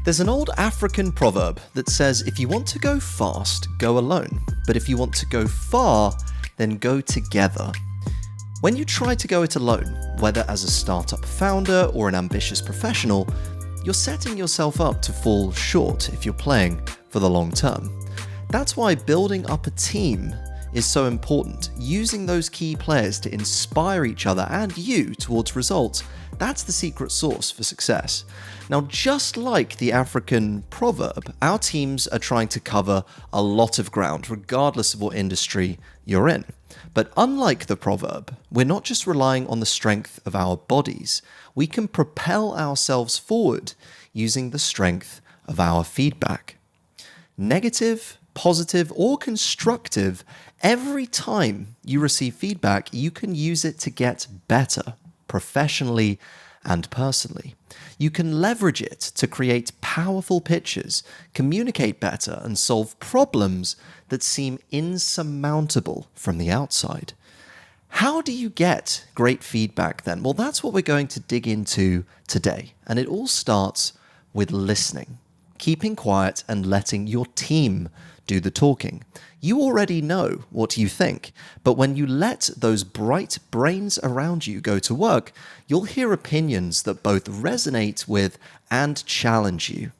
There's an old African proverb that says if you want to go fast, go alone. But if you want to go far, then go together. When you try to go it alone, whether as a startup founder or an ambitious professional, you're setting yourself up to fall short if you're playing for the long term. That's why building up a team is so important. Using those key players to inspire each other and you towards results, that's the secret sauce for success. Now, just like the African proverb, our teams are trying to cover a lot of ground, regardless of what industry you're in. But unlike the proverb, we're not just relying on the strength of our bodies. We can propel ourselves forward using the strength of our feedback. Negative, positive, or constructive, every time you receive feedback, you can use it to get better, professionally and personally. You can leverage it to create powerful pitches, communicate better, and solve problems that seem insurmountable from the outside. How do you get great feedback then? Well, that's what we're going to dig into today. And it all starts with listening, keeping quiet and letting your team do the talking. You already know what you think, but when you let those bright brains around you go to work, you'll hear opinions that both resonate with and challenge you.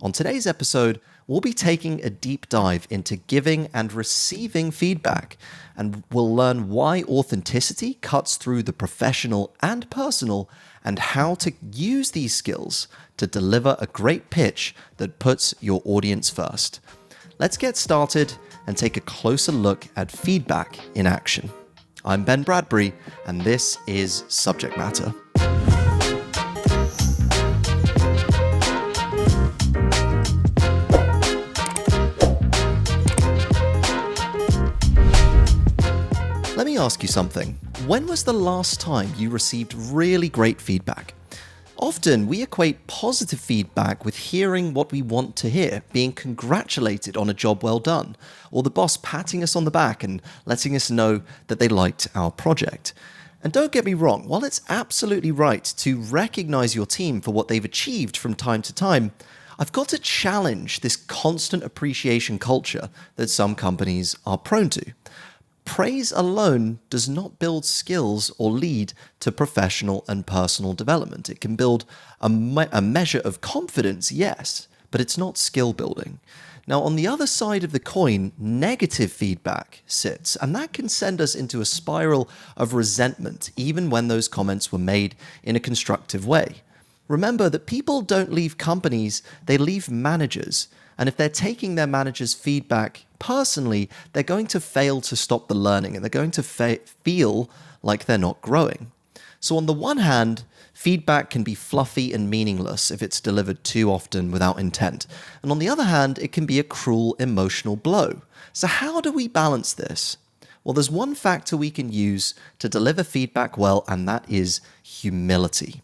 On today's episode, we'll be taking a deep dive into giving and receiving feedback, and we'll learn why authenticity cuts through the professional and personal, and how to use these skills to deliver a great pitch that puts your audience first. Let's get started and take a closer look at feedback in action. I'm Ben Bradbury, and this is Subject Matter. Let me ask you something. When was the last time you received really great feedback? Often, we equate positive feedback with hearing what we want to hear, being congratulated on a job well done, or the boss patting us on the back and letting us know that they liked our project. And don't get me wrong, while it's absolutely right to recognize your team for what they've achieved from time to time, I've got to challenge this constant appreciation culture that some companies are prone to. Praise alone does not build skills or lead to professional and personal development. It can build a measure of confidence, yes, but it's not skill building. Now, on the other side of the coin, negative feedback sits, and that can send us into a spiral of resentment, even when those comments were made in a constructive way. Remember that people don't leave companies, they leave managers. And if they're taking their manager's feedback personally, they're going to fail to stop the learning, and they're going to feel like they're not growing. So on the one hand, feedback can be fluffy and meaningless if it's delivered too often without intent. And on the other hand, it can be a cruel emotional blow. So how do we balance this? Well, there's one factor we can use to deliver feedback well, and that is humility.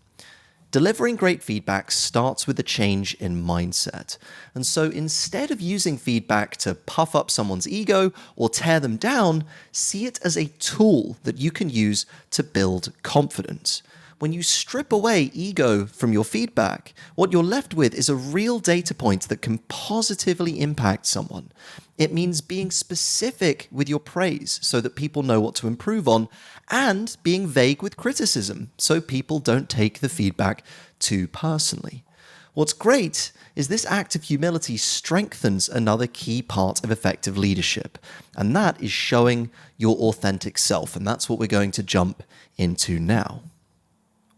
Delivering great feedback starts with a change in mindset. And so instead of using feedback to puff up someone's ego or tear them down, see it as a tool that you can use to build confidence. When you strip away ego from your feedback, what you're left with is a real data point that can positively impact someone. It means being specific with your praise so that people know what to improve on, and being vague with criticism so people don't take the feedback too personally. What's great is this act of humility strengthens another key part of effective leadership, and that is showing your authentic self, and that's what we're going to jump into now.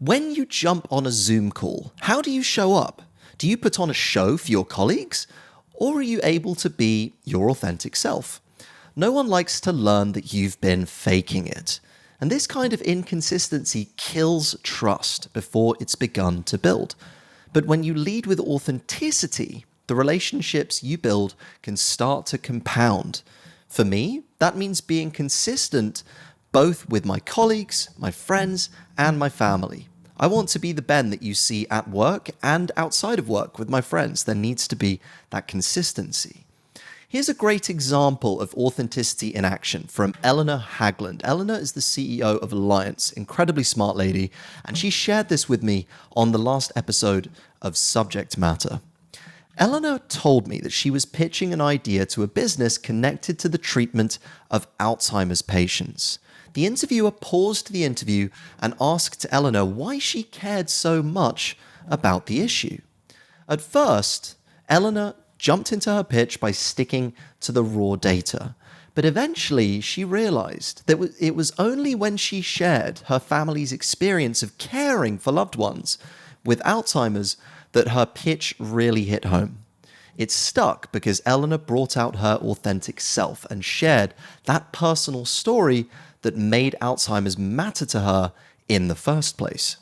When you jump on a Zoom call, how do you show up? Do you put on a show for your colleagues? Or are you able to be your authentic self? No one likes to learn that you've been faking it. And this kind of inconsistency kills trust before it's begun to build. But when you lead with authenticity, the relationships you build can start to compound. For me, that means being consistent both with my colleagues, my friends, and my family. I want to be the Ben that you see at work and outside of work with my friends. There needs to be that consistency. Here's a great example of authenticity in action from Eleanor Hagland. Eleanor is the CEO of Alliance, incredibly smart lady, and she shared this with me on the last episode of Subject Matter. Eleanor told me that she was pitching an idea to a business connected to the treatment of Alzheimer's patients. The interviewer paused the interview and asked Eleanor why she cared so much about the issue. At first, Eleanor jumped into her pitch by sticking to the raw data. But eventually, she realized that it was only when she shared her family's experience of caring for loved ones with Alzheimer's that her pitch really hit home. It stuck because Eleanor brought out her authentic self and shared that personal story that made Alzheimer's matter to her in the first place.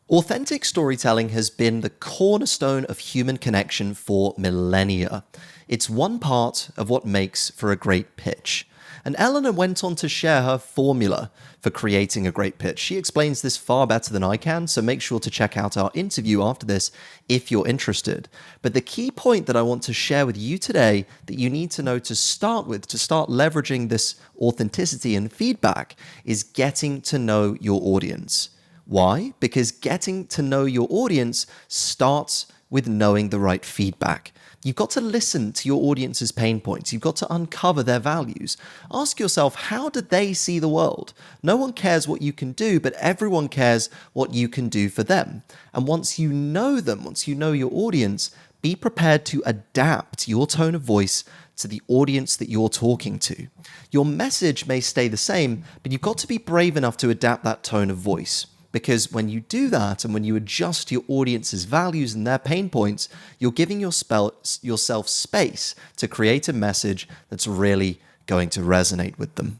Authentic storytelling has been the cornerstone of human connection for millennia. It's one part of what makes for a great pitch. And Eleanor went on to share her formula for creating a great pitch. She explains this far better than I can, so make sure to check out our interview after this if you're interested. But the key point that I want to share with you today that you need to know to start with, to start leveraging this authenticity and feedback, is getting to know your audience. Why? Because getting to know your audience starts with knowing the right feedback. You've got to listen to your audience's pain points. You've got to uncover their values. Ask yourself, how do they see the world? No one cares what you can do, but everyone cares what you can do for them. And once you know them, once you know your audience, be prepared to adapt your tone of voice to the audience that you're talking to. Your message may stay the same, but you've got to be brave enough to adapt that tone of voice. Because when you do that and when you adjust your audience's values and their pain points, you're giving yourself space to create a message that's really going to resonate with them.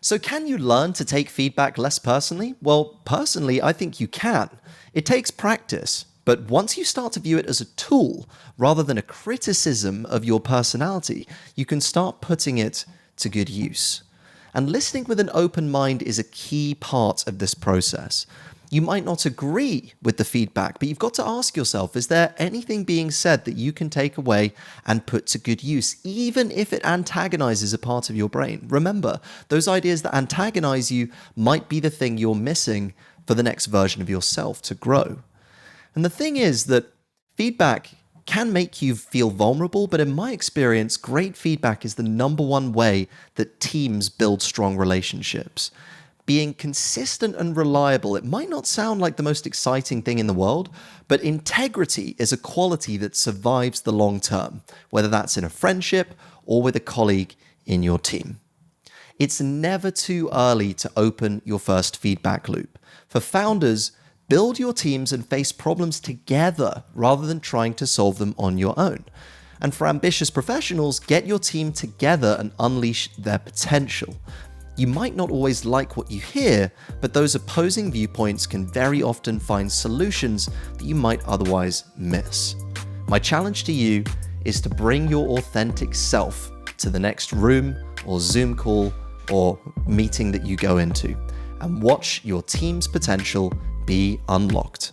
So can you learn to take feedback less personally? Well, personally, I think you can. It takes practice. But once you start to view it as a tool rather than a criticism of your personality, you can start putting it to good use. And listening with an open mind is a key part of this process. You might not agree with the feedback, but you've got to ask yourself, is there anything being said that you can take away and put to good use, even if it antagonizes a part of your brain? Remember, those ideas that antagonize you might be the thing you're missing for the next version of yourself to grow. And the thing is that feedback can make you feel vulnerable, but in my experience, great feedback is the number one way that teams build strong relationships. Being consistent and reliable, it might not sound like the most exciting thing in the world, but integrity is a quality that survives the long term, whether that's in a friendship or with a colleague in your team. It's never too early to open your first feedback loop. For founders, build your teams and face problems together rather than trying to solve them on your own. And for ambitious professionals, get your team together and unleash their potential. You might not always like what you hear, but those opposing viewpoints can very often find solutions that you might otherwise miss. My challenge to you is to bring your authentic self to the next room or Zoom call or meeting that you go into and watch your team's potential be unlocked.